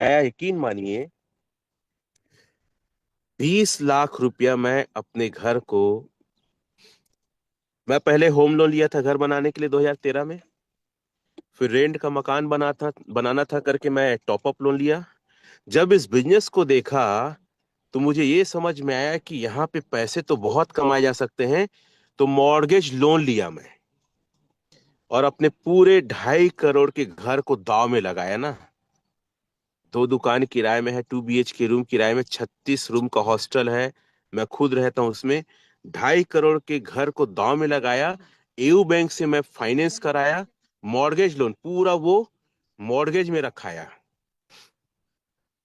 यकीन मानिए, 20 लाख रुपया मैं अपने घर को। मैं पहले होम लोन लिया था घर बनाने के लिए 2013 में। फिर रेंट का मकान बनाना था करके मैं टॉप अप लोन लिया। जब इस बिजनेस को देखा तो मुझे ये समझ में आया कि यहाँ पे पैसे तो बहुत कमाए जा सकते हैं। तो मॉर्गेज लोन लिया मैं, और अपने पूरे 2.5 करोड़ के घर को दाव में लगाया ना। 2 दुकान किराए में है, 2 BHK रूम किराए में, 36 रूम का हॉस्टल है। मैं खुद रहता हूँ उसमें। 2.5 करोड़ के घर को दांव में लगाया। एयू बैंक से मैं फाइनेंस कराया। मॉर्गेज लोन पूरा वो मॉर्गेज में रखाया।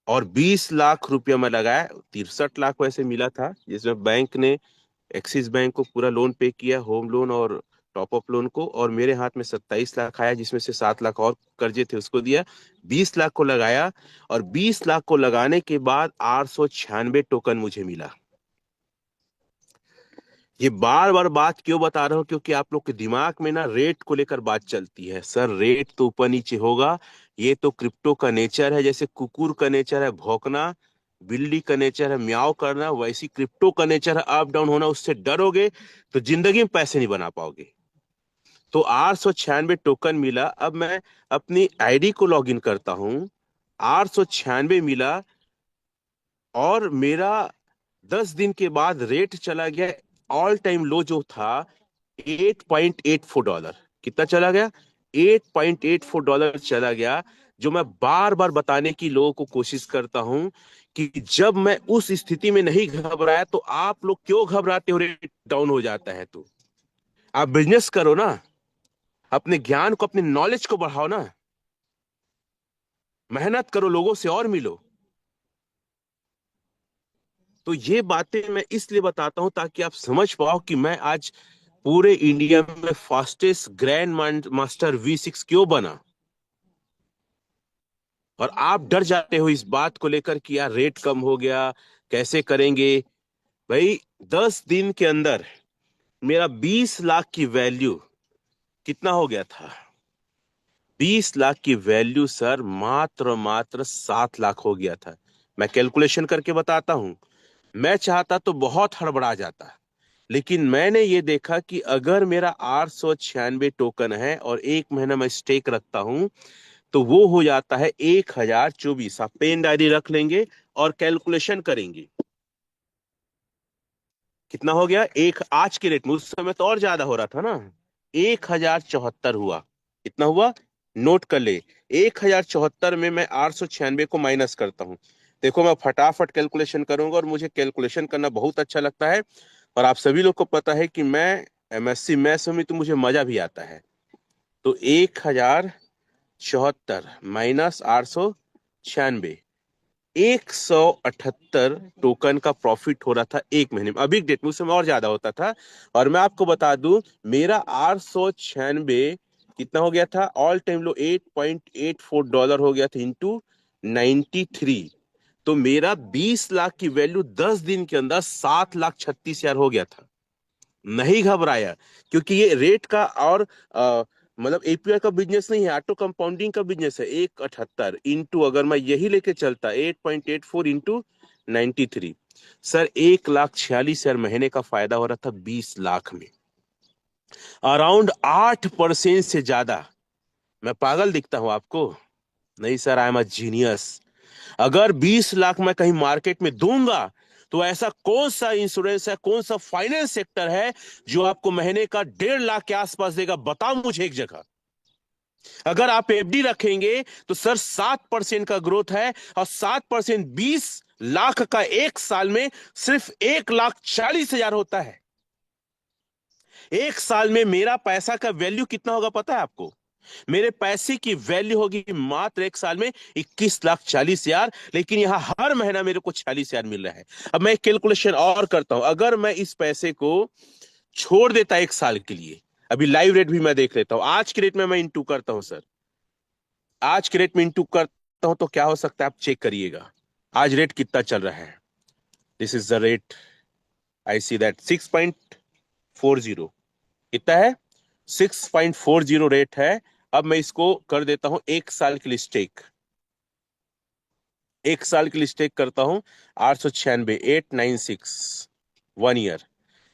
और 20 लाख रुपया मैं लगाया। 63 लाख वैसे मिला था, जिसमें बैंक ने, एक्सिस बैंक को पूरा लोन पे किया, होम लोन और टॉप अप लोन को। और मेरे हाथ में 27 लाख आया, जिसमें से 7 लाख और कर्जे थे उसको दिया। 20 लाख को लगाया। और 20 लाख को लगाने के बाद 896 टोकन मुझे मिला। ये बार बार बात क्यों बता रहा हूं, क्योंकि आप लोग के दिमाग में ना रेट को लेकर बात चलती है। सर, रेट तो ऊपर नीचे होगा। ये तो क्रिप्टो का नेचर है। जैसे कुकुर का नेचर है भौंकना, बिल्ली का नेचर है म्याऊ करना, वैसी क्रिप्टो का नेचर है अप डाउन होना। उससे डरोगे तो जिंदगी में पैसे नहीं बना पाओगे। तो 896 टोकन मिला। अब मैं अपनी आईडी को लॉग इन करता हूं। 896 मिला। और मेरा 10 दिन के बाद रेट चला गया, ऑल टाइम लो जो था, $8.84। कितना चला गया? $8.84 चला गया। जो मैं बार बार बताने की लोगों को कोशिश करता हूं कि जब मैं उस स्थिति में नहीं घबराया, तो आप लोग क्यों घबराते हो? रेट डाउन हो जाता है तो आप बिजनेस करो ना। अपने ज्ञान को, अपने नॉलेज को बढ़ाओ ना। मेहनत करो, लोगों से और मिलो। तो ये बातें मैं इसलिए बताता हूं ताकि आप समझ पाओ कि मैं आज पूरे इंडिया में फास्टेस्ट ग्रैंड मास्टर V6 क्यों बना। और आप डर जाते हो इस बात को लेकर कि यार रेट कम हो गया, कैसे करेंगे। भाई, 10 दिन के अंदर मेरा 20 लाख की वैल्यू कितना हो गया था? 20 लाख की वैल्यू सर मात्र और मात्र 7 लाख हो गया था। मैं कैलकुलेशन करके बताता हूं। मैं चाहता तो बहुत हड़बड़ा जाता, लेकिन मैंने ये देखा कि अगर मेरा 896 टोकन है और 1 महीना मैं स्टेक रखता हूं, तो वो हो जाता है 1024। आप पेन डायरी रख लेंगे और कैलकुलेशन करेंगे। कितना हो गया? एक आज के रेट में, उस समय तो और ज्यादा हो रहा था ना। 1074 हुआ। कितना हुआ? नोट कर ले। 1074 में मैं 896 को माइनस करता हूं। देखो, मैं फटाफट कैलकुलेशन करूंगा, और मुझे कैलकुलेशन करना बहुत अच्छा लगता है। और आप सभी लोग को पता है कि मैं MSc मैथ्स में तो मुझे मजा भी आता है। तो 1074 माइनस 896, 178 टोकन का प्रॉफिट हो रहा था 1 महीने में। अभी डेट में, उस समय और ज्यादा होता था। और मैं आपको बता दूं, मेरा 896 कितना हो गया था? ऑल टाइम लो $8.84 हो गया था, इंटू 93। तो मेरा 20 लाख की वैल्यू 10 दिन के अंदर 7,36,000 हो गया था। नहीं घबराया, क्योंकि ये रेट का और मतलब API का बिजनेस नहीं है, ऑटो कंपाउंडिंग का बिजनेस है। 178 इंटू, अगर मैं यही लेके चलता, 8.84 इंटू 93, सर 1,46,000 महीने का फायदा हो रहा था 20 लाख में। अराउंड 8% से ज्यादा। मैं पागल दिखता हूं आपको? नहीं sir, I am a genius. अगर 20 लाख मैं कहीं मार्केट में दूंगा, तो ऐसा कौन सा इंश्योरेंस है, कौन सा फाइनेंस सेक्टर है जो आपको महीने का 1.5 लाख के आसपास देगा? बताओ मुझे एक जगह। अगर आप FD रखेंगे तो सर 7% का ग्रोथ है। और 7% 20 लाख का एक साल में सिर्फ 1,40,000 होता है। एक साल में मेरा पैसा का वैल्यू कितना होगा पता है आपको? मेरे पैसे की वैल्यू होगी मात्र एक साल में 21,40,000। लेकिन यहां हर महीना मेरे को 46,000 मिल रहा है। अब मैं एक कैलकुलेशन और करता हूं। अगर मैं इस पैसे को छोड़ देता एक साल के लिए, अभी लाइव रेट भी मैं देख लेता हूं, आज के रेट में मैं इंटू करता हूं सर। आज के रेट में इंटू करता हूं तो क्या हो सकता है, आप चेक करिएगा। आज रेट कितना चल रहा है? This is the rate. I see that 6.40। कितना है? 6.40 रेट है। अब मैं इसको कर देता हूं एक साल के लिए स्टेक। एक साल के लिए स्टेक करता हूं, 896, 896, 1 ईयर,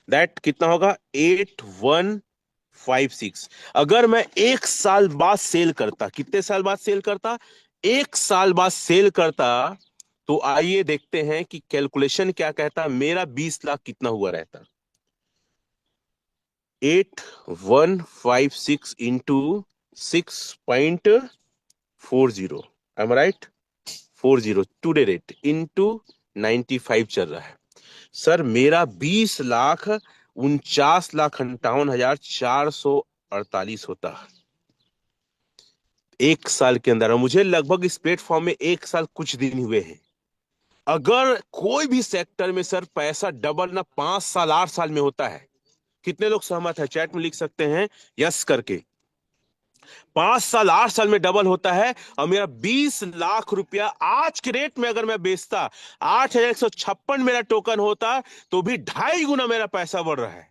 दैट कितना होगा, 8156। अगर मैं एक साल बाद सेल करता, कितने साल बाद सेल करता, एक साल बाद सेल करता, तो आइए देखते हैं कि कैलकुलेशन क्या कहता, मेरा 20 लाख कितना हुआ रहता। 8156 into 6.40, am right, 40 today rate into 95 चल रहा है। सर मेरा 20,49,58,448 होता एक साल के अंदर। और मुझे लगभग इस प्लेटफॉर्म में एक साल कुछ दिन हुए हैं। अगर कोई भी सेक्टर में सर पैसा डबल ना 5 साल 8 साल में होता है, कितने लोग सहमत है, चैट में लिख सकते हैं यस करके। 5 साल 8 साल में डबल होता है। और मेरा 20 लाख रुपया आज के रेट में अगर मैं बेचता, 8,156 मेरा टोकन होता, तो भी 2.5 गुना मेरा पैसा बढ़ रहा है।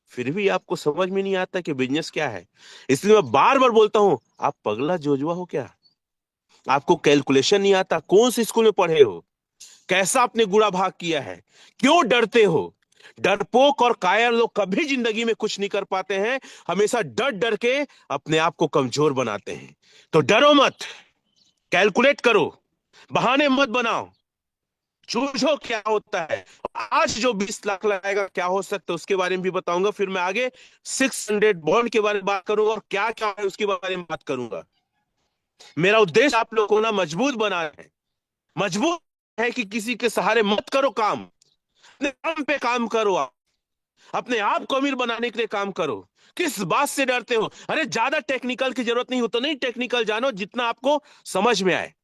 फिर भी आपको समझ में नहीं आता कि बिजनेस क्या है। इसलिए मैं बार बार बोलता हूं, आप पगला जोजुआ हो क्या? आपको कैलकुलेशन नहीं आता? कौन से स्कूल में पढ़े हो? कैसा आपने गुड़ा भाग किया है? क्यों डरते हो? डरपोक और कायर लोग कभी जिंदगी में कुछ नहीं कर पाते हैं, हमेशा डर डर के अपने आप को कमजोर बनाते हैं। तो डरो मत, कैलकुलेट करो, बहाने मत बनाओ, चूझो क्या होता है। आज जो 20 लाख लगाएगा क्या हो सकता है उसके बारे में भी बताऊंगा। फिर मैं आगे 600 बॉन्ड के बारे में बात करूंगा और क्या क्या है उसके बारे में बात करूंगा। मेरा उद्देश्य आप लोगों को ना मजबूत बनाना है। मजबूत है कि किसी के सहारे मत करो काम, अपने काम पे काम करो। आप अपने आप को अमीर बनाने के लिए काम करो। किस बात से डरते हो? अरे ज्यादा टेक्निकल की जरूरत नहीं हो तो नहीं टेक्निकल जानो, जितना आपको समझ में आए।